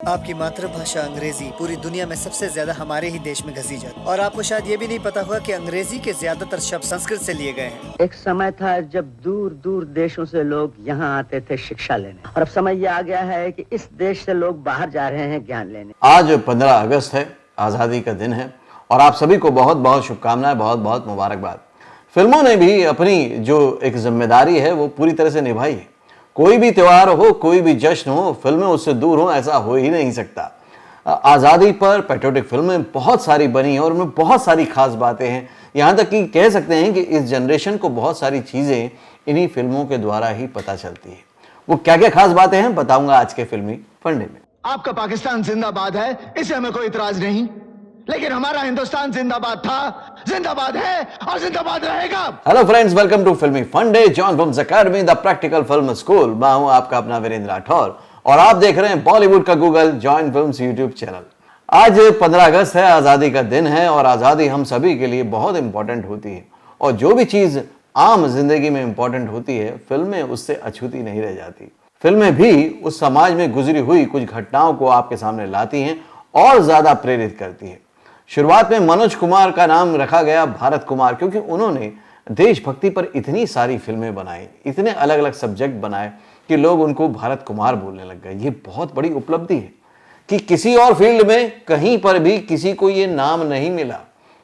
आपकी मातृभाषा अंग्रेजी पूरी दुनिया में सबसे ज्यादा हमारे ही देश में घसी जाती है। और आपको शायद ये भी नहीं पता होगा कि अंग्रेजी के ज्यादातर शब्द संस्कृत से लिए गए हैं। एक समय था जब दूर दूर देशों से लोग यहाँ आते थे शिक्षा लेने, और अब समय ये आ गया है कि इस देश से लोग बाहर जा रहे हैं ज्ञान लेने। आज 15 अगस्त है, आज़ादी का दिन है और आप सभी को बहुत बहुत शुभकामनाएं, बहुत बहुत मुबारकबाद। फिल्मों ने भी अपनी जो एक जिम्मेदारी है वो पूरी तरह से निभाई है। कोई भी त्यौहार हो, कोई भी जश्न हो, फिल्में उससे दूर हो ऐसा हो ही नहीं सकता। आज़ादी पर पैट्रियोटिक फिल्में बहुत सारी बनी हैं और उनमें बहुत सारी खास बातें हैं। यहाँ तक कि कह सकते हैं कि इस जनरेशन को बहुत सारी चीज़ें इन्हीं फिल्मों के द्वारा ही पता चलती है। वो क्या क्या खास बातें हैं बताऊंगा आज के फिल्मी फंडे में। आपका पाकिस्तान जिंदाबाद है, इसे हमें कोई इतराज नहीं, लेकिन हमारा हिंदुस्तान जिंदाबाद था, जिंदाबाद है और जिंदाबाद रहेगा। हेलो फ्रेंड्स, वेलकम टू फिल्मी फंडे, John films academy, the practical film school. मैं हूं आपका अपना वीरेंद्र राठौर और आप देख रहे हैं बॉलीवुड का Google, John films YouTube channel. आज 15 अगस्त है, आज़ादी का दिन है और आज़ादी हम सभी के लिए बहुत इंपॉर्टेंट होती है। और जो भी चीज़ आम जिंदगी में इंपॉर्टेंट होती है, फिल्में उससे अछूती नहीं रह जाती। फिल्में भी उस समाज में गुजरी हुई कुछ घटनाओं को आपके सामने लाती हैं और ज़्यादा प्रेरित करती है। शुरुआत में मनोज कुमार का नाम रखा गया भारत कुमार, क्योंकि उन्होंने देशभक्ति पर इतनी सारी फिल्में बनाई, इतने अलग अलग सब्जेक्ट बनाए कि लोग उनको भारत कुमार बोलने लग गए। ये बहुत बड़ी उपलब्धि है कि किसी और फील्ड में कहीं पर भी किसी को ये नाम नहीं मिला,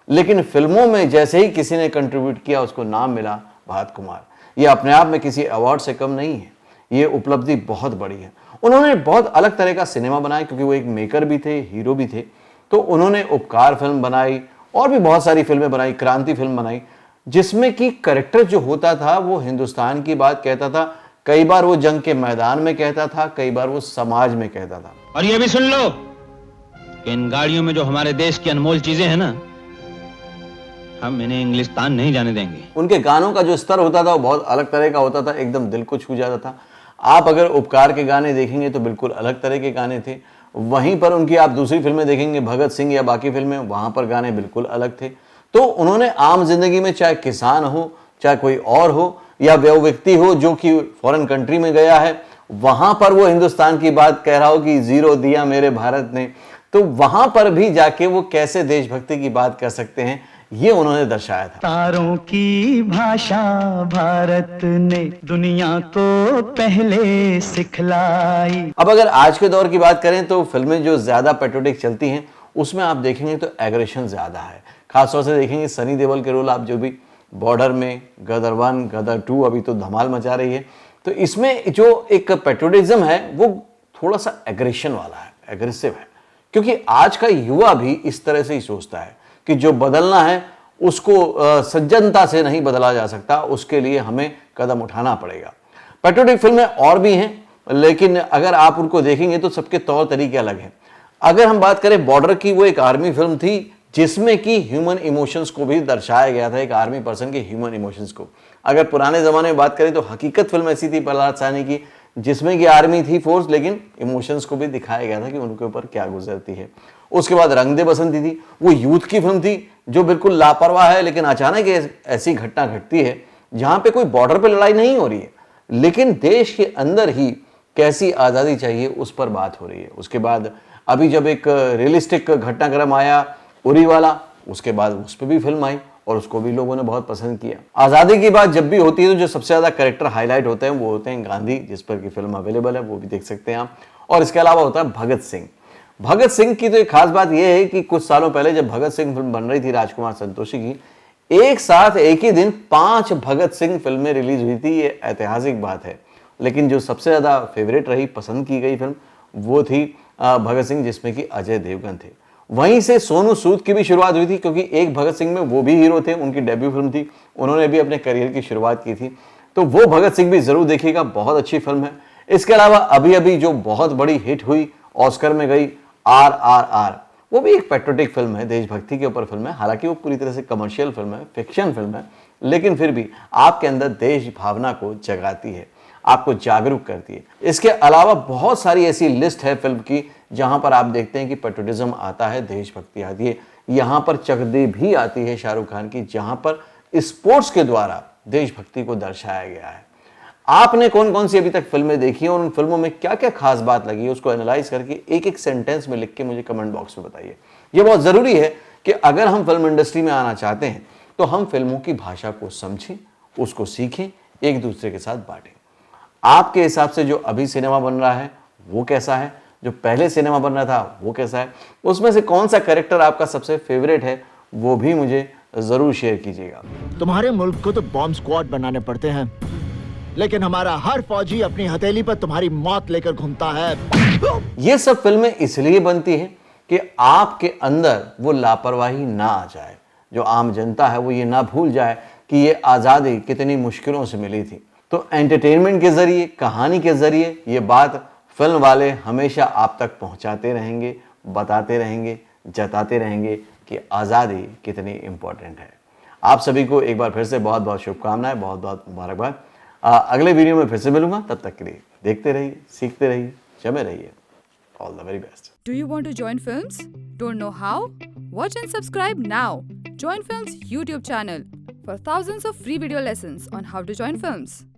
लेकिन फिल्मों में जैसे ही किसी ने कंट्रीब्यूट किया उसको नाम मिला भारत कुमार। ये अपने आप में किसी अवार्ड से कम नहीं है, ये उपलब्धि बहुत बड़ी है। उन्होंने बहुत अलग तरह का सिनेमा बनाया, क्योंकि वो एक मेकर भी थे, हीरो भी थे। तो उन्होंने उपकार फिल्म बनाई और भी बहुत सारी फिल्में बनाई, क्रांति फिल्म बनाई, जिसमें कि कैरेक्टर जो होता था वो हिंदुस्तान की बात कहता था। कई बार वो जंग के मैदान में कहता था, कई बार वो समाज में कहता था। और ये भी सुन लो कि इन गाड़ियों में जो हमारे देश की अनमोल चीजें हैं ना, हम इन्हें इंग्लिस्तान नहीं जाने देंगे। उनके गानों का जो स्तर होता था वो बहुत अलग तरह का होता था, एकदम दिल को छू जाता था। आप अगर उपकार के गाने देखेंगे तो बिल्कुल अलग तरह के गाने थे। वहीं पर उनकी आप दूसरी फिल्में देखेंगे, भगत सिंह या बाकी फिल्में, वहां पर गाने बिल्कुल अलग थे। तो उन्होंने आम जिंदगी में, चाहे किसान हो, चाहे कोई और हो, या वो व्यक्ति हो जो कि फॉरेन कंट्री में गया है, वहां पर वो हिंदुस्तान की बात कह रहा हो कि जीरो दिया मेरे भारत ने, तो वहां पर भी जाके वो कैसे देशभक्ति की बात कर सकते हैं, ये उन्होंने दर्शाया था। तारों की भाषा भारत ने दुनिया को पहले सिखलाई। अब अगर आज के दौर की बात करें तो फिल्में जो ज्यादा पैट्रियोटिक चलती हैं उसमें आप देखेंगे तो एग्रेशन ज्यादा है। खासतौर से देखेंगे सनी देओल के रोल, आप जो भी बॉर्डर में, गदर 1, गदर 2 अभी तो धमाल मचा रही है। तो इसमें जो एक पैट्रियोटिज्म है वो थोड़ा सा एग्रेशन वाला है, एग्रेसिव है, क्योंकि आज का युवा भी इस तरह से ही सोचता है कि जो बदलना है उसको सज्जनता से नहीं बदला जा सकता, उसके लिए हमें कदम उठाना पड़ेगा। पैट्रियोटिक फिल्में और भी हैं, लेकिन अगर आप उनको देखेंगे तो सबके तौर तरीके अलग हैं। अगर हम बात करें बॉर्डर की, वो एक आर्मी फिल्म थी जिसमें कि ह्यूमन इमोशंस को भी दर्शाया गया था, एक आर्मी पर्सन के ह्यूमन इमोशंस को। अगर पुराने ज़माने में बात करें तो हकीकत फिल्म ऐसी थी प्रहलाद साहनी की, जिसमें कि आर्मी थी फोर्स, लेकिन इमोशंस को भी दिखाया गया था कि उनके ऊपर क्या गुजरती है। उसके बाद रंग दे बसंती थी, वो यूथ की फिल्म थी जो बिल्कुल लापरवाह है, लेकिन अचानक ऐसी घटना घटती है जहां पे कोई बॉर्डर पे लड़ाई नहीं हो रही है, लेकिन देश के अंदर ही कैसी आज़ादी चाहिए उस पर बात हो रही है। उसके बाद अभी जब एक रियलिस्टिक घटनाक्रम आया उरी वाला, उसके बाद उस पर भी फिल्म आई और उसको भी लोगों ने बहुत पसंद किया। आज़ादी की बात जब भी होती है तो जो सबसे ज़्यादा कैरेक्टर हाईलाइट होते हैं वो होते हैं गांधी, जिस पर की फिल्म अवेलेबल है, वो भी देख सकते हैं आप। और इसके अलावा होता है भगत सिंह। भगत सिंह की तो एक खास बात यह है कि कुछ सालों पहले जब भगत सिंह फिल्म बन रही थी राजकुमार संतोषी की, एक साथ एक ही दिन 5 भगत सिंह फिल्में रिलीज हुई थी। ये ऐतिहासिक बात है। लेकिन जो सबसे ज्यादा फेवरेट रही, पसंद की गई फिल्म, वो थी भगत सिंह, जिसमें कि अजय देवगन थे। वहीं से सोनू सूद की भी शुरुआत हुई थी, क्योंकि एक भगत सिंह में वो भी हीरो थे, उनकी डेब्यू फिल्म थी, उन्होंने भी अपने करियर की शुरुआत की थी। तो वो भगत सिंह भी जरूर देखिएगा, बहुत अच्छी फिल्म है। इसके अलावा अभी अभी जो बहुत बड़ी हिट हुई, ऑस्कर में गई, RRR, वो भी एक पैट्रियोटिक फिल्म है, देशभक्ति के ऊपर फिल्म है। हालांकि वो पूरी तरह से कमर्शियल फिल्म है, फिक्शन फिल्म है, लेकिन फिर भी आपके अंदर देश भावना को जगाती है, आपको जागरूक करती है। इसके अलावा बहुत सारी ऐसी लिस्ट है फिल्म की जहां पर आप देखते हैं कि पैट्रियोटिज्म आता है, देशभक्ति आती है। यहां पर चक दे भी आती है शाहरुख खान की, जहां पर स्पोर्ट्स के द्वारा देशभक्ति को दर्शाया गया है। आपने कौन कौन सी अभी तक फिल्में देखी हैं और उन फिल्मों में क्या क्या खास बात लगी है उसको एनालाइज करके एक एक सेंटेंस में लिख के मुझे कमेंट बॉक्स में बताइए। ये बहुत जरूरी है कि अगर हम फिल्म इंडस्ट्री में आना चाहते हैं तो हम फिल्मों की भाषा को समझें, उसको सीखें, एक दूसरे के साथ बांटें। आपके हिसाब से जो अभी सिनेमा बन रहा है वो कैसा है, जो पहले सिनेमा बन रहा था वो कैसा है, उसमें से कौन सा कैरेक्टर आपका सबसे फेवरेट है वो भी मुझे जरूर शेयर कीजिएगा। तुम्हारे मुल्क को तो बॉम्ब स्क्वाड बनाने पड़ते हैं, लेकिन हमारा हर फौजी अपनी हथेली पर तुम्हारी मौत लेकर घूमता है। ये सब फिल्में इसलिए बनती हैं कि आपके अंदर वो लापरवाही ना आ जाए, जो आम जनता है वो ये ना भूल जाए कि ये आज़ादी कितनी मुश्किलों से मिली थी। तो एंटरटेनमेंट के जरिए, कहानी के जरिए ये बात फिल्म वाले हमेशा आप तक पहुंचाते रहेंगे, बताते रहेंगे, जताते रहेंगे कि आज़ादी कितनी इंपॉर्टेंट है। आप सभी को एक बार फिर से बहुत बहुत शुभकामनाएं, बहुत बहुत मुबारकबाद। अगले वीडियो में फिर से मिलूंगा, तब तक के लिए देखते रहिए, सीखते रहिए, जमे रहिए। All the very best. Do you want to join films? Don't know how? Watch and subscribe now. Join Films YouTube channel for thousands of free video lessons on how to join films.